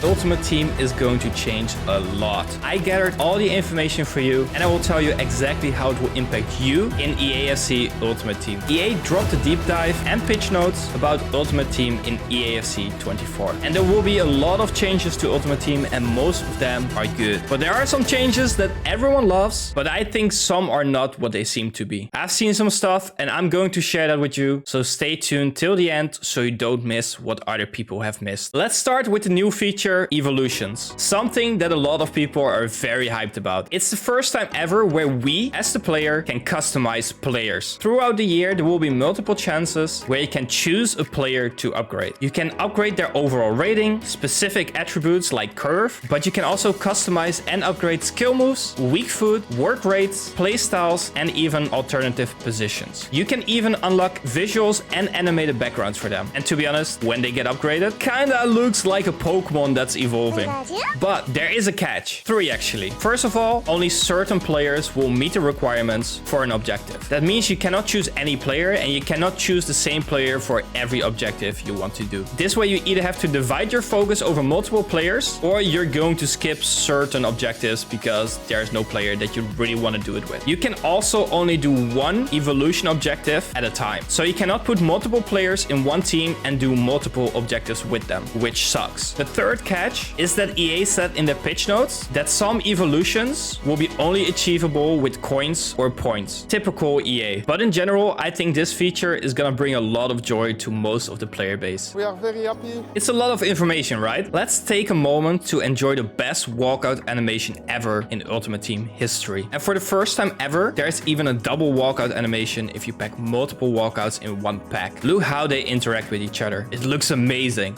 Ultimate Team is going to change a lot. I gathered all the information for you and I will tell you exactly how it will impact you in EAFC Ultimate Team. EA dropped a deep dive and pitch notes about Ultimate Team in EAFC 24. And there will be a lot of changes to Ultimate Team and most of them are good. But there are some changes that everyone loves, but I think some are not what they seem to be. I've seen some stuff and I'm going to share that with you, so stay tuned till the end so you don't miss what other people have missed. Let's start with the new feature, Evolutions. Something that a lot of people are very hyped about. It's the first time ever where we, as the player, can customize players. Throughout the year, there will be multiple chances where you can choose a player to upgrade. You can upgrade their overall rating, specific attributes like curve, but you can also customize and upgrade skill moves, weak foot, work rates, playstyles, and even alternative positions. You can even unlock visuals and animated backgrounds for them. And to be honest, when they get upgraded, kinda looks like a Pokemon that's evolving. But there is a catch. 3 actually. First of all, only certain players will meet the requirements for an objective. That means you cannot choose any player and you cannot choose the same player for every objective you want to do. This way you either have to divide your focus over multiple players or you're going to skip certain objectives because there's no player that you really want to do it with. You can also only do one evolution objective at a time. So you cannot put multiple players in one team and do multiple objectives with them, which sucks. The third catch is that EA said in the pitch notes that some evolutions will be only achievable with coins or points. Typical EA. But in general, I think this feature is gonna bring a lot of joy to most of the player base. We are very happy. It's a lot of information, right? Let's take a moment to enjoy the best walkout animation ever in Ultimate Team history. And for the first time ever, there's even a double walkout animation if you pack multiple walkouts in one pack. Look how they interact with each other. It looks amazing.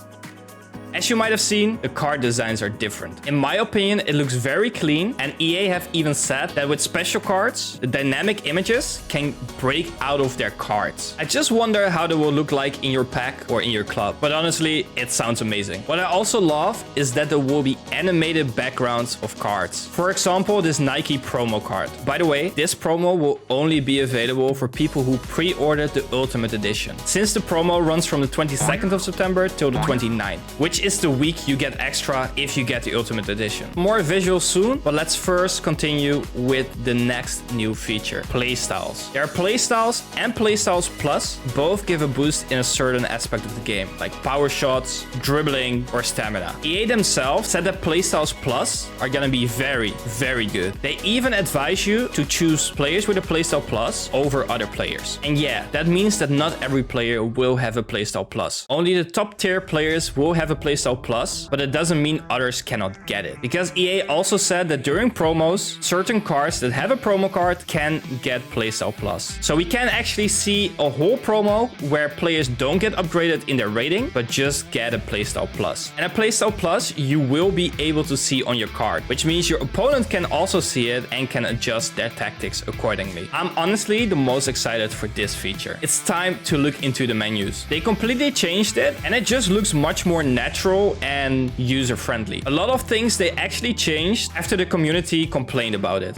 As you might have seen, the card designs are different. In my opinion, it looks very clean, and EA have even said that with special cards, the dynamic images can break out of their cards. I just wonder how they will look like in your pack or in your club. But honestly, it sounds amazing. What I also love is that there will be animated backgrounds of cards. For example, this Nike promo card. By the way, this promo will only be available for people who pre-ordered the Ultimate Edition, since the promo runs from the 22nd of September till the 29th, which is the week you get extra if you get the Ultimate Edition. More visuals soon, but let's first continue with the next new feature, Playstyles. There are Playstyles and Playstyles Plus. Both give a boost in a certain aspect of the game, like power shots, dribbling, or stamina. EA themselves said that Playstyles Plus are gonna be very, very good. They even advise you to choose players with a Playstyle Plus over other players. And yeah, that means that not every player will have a Playstyle Plus. Only the top tier players will have a Playstyle Plus, but it doesn't mean others cannot get it. Because EA also said that during promos, certain cards that have a promo card can get Playstyle Plus. So we can actually see a whole promo where players don't get upgraded in their rating, but just get a Playstyle Plus. And a Playstyle Plus you will be able to see on your card, which means your opponent can also see it and can adjust their tactics accordingly. I'm honestly the most excited for this feature. It's time to look into the menus. They completely changed it and it just looks much more natural and user-friendly. A lot of things they actually changed after the community complained about it.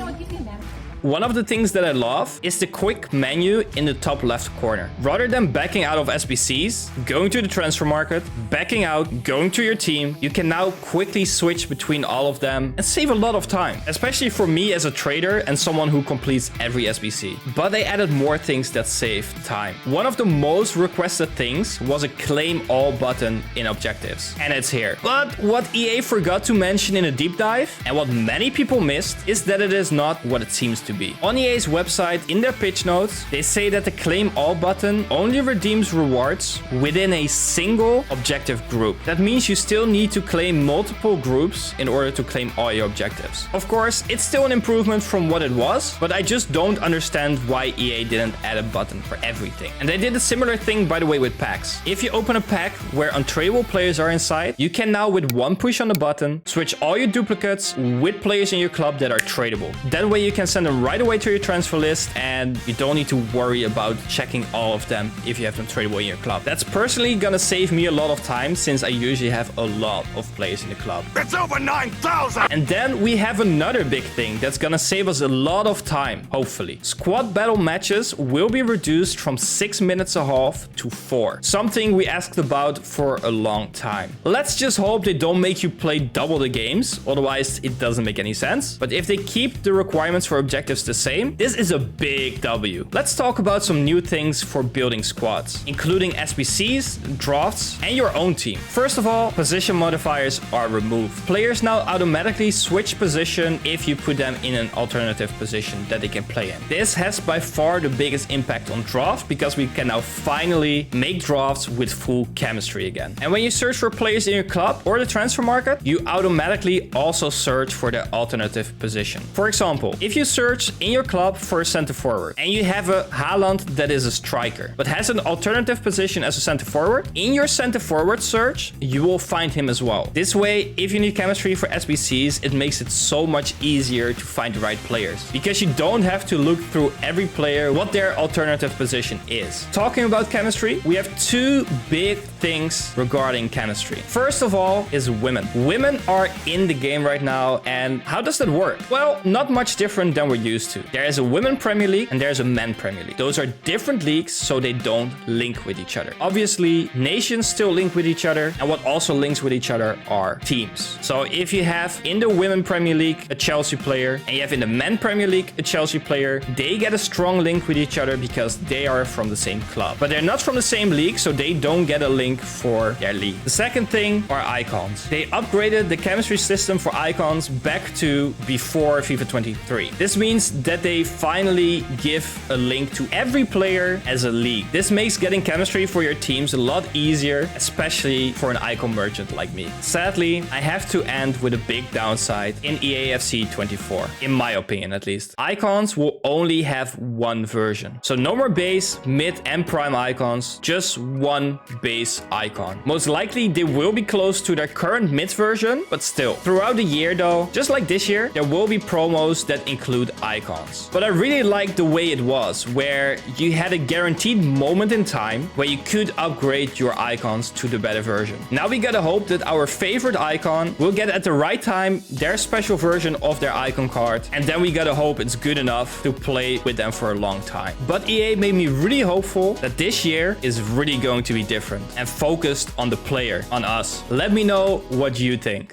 One of the things that I love is the quick menu in the top left corner. Rather than backing out of SBCs, going to the transfer market, backing out, going to your team, you can now quickly switch between all of them and save a lot of time, especially for me as a trader and someone who completes every SBC. But they added more things that save time. One of the most requested things was a claim all button in objectives, and it's here. But what EA forgot to mention in a deep dive, and what many people missed, is that it is not what it seems to be. On EA's website, in their pitch notes, they say that the claim all button only redeems rewards within a single objective group. That means you still need to claim multiple groups in order to claim all your objectives. Of course, it's still an improvement from what it was, but I just don't understand why EA didn't add a button for everything. And they did a similar thing, by the way, with packs. If you open a pack where untradeable players are inside, you can now, with one push on the button, switch all your duplicates with players in your club that are tradable. That way you can send them right away to your transfer list, and you don't need to worry about checking all of them if you have them tradable in your club. That's personally gonna save me a lot of time since I usually have a lot of players in the club. It's over 9,000! And then we have another big thing that's gonna save us a lot of time, hopefully. Squad battle matches will be reduced from 6 minutes a half to 4. Something we asked about for a long time. Let's just hope they don't make you play double the games, otherwise it doesn't make any sense. But if they keep the requirements for objectives the same, this is a big W. Let's talk about some new things for building squads, including SBCs, drafts, and your own team. First of all, position modifiers are removed. Players now automatically switch position if you put them in an alternative position that they can play in. This has by far the biggest impact on draft because we can now finally make drafts with full chemistry again. And when you search for players in your club or the transfer market, you automatically also search for their alternative position. For example, if you search in your club for a center forward and you have a Haaland that is a striker but has an alternative position as a center forward, in your center forward search, you will find him as well. This way, if you need chemistry for SBCs, it makes it so much easier to find the right players because you don't have to look through every player what their alternative position is. Talking about chemistry, we have two big things regarding chemistry. First of all is women. Women are in the game right now, and how does that work? Well, not much different than we're used to. There is a women Premier League and there's a men Premier League. Those are different leagues, so they don't link with each other. Obviously, nations still link with each other, and what also links with each other are teams. So if you have in the women Premier League a Chelsea player and you have in the men Premier League a Chelsea player, they get a strong link with each other because they are from the same club. But they're not from the same league, so they don't get a link for their league. The second thing are icons. They upgraded the chemistry system for icons back to before FIFA 23. This means that they finally give a link to every player as a league. This makes getting chemistry for your teams a lot easier, especially for an icon merchant like me. Sadly, I have to end with a big downside in EAFC 24, in my opinion at least. Icons will only have one version. So no more base, mid, and prime icons, just one base icon. Most likely they will be close to their current mid version, but still. Throughout the year though, just like this year, there will be promos that include icons. But I really like the way it was, where you had a guaranteed moment in time where you could upgrade your icons to the better version. Now we gotta hope that our favorite icon will get at the right time their special version of their icon card, and then we gotta hope it's good enough to play with them for a long time. But EA made me really hopeful that this year is really going to be different and focused on the player, on us. Let me know what you think.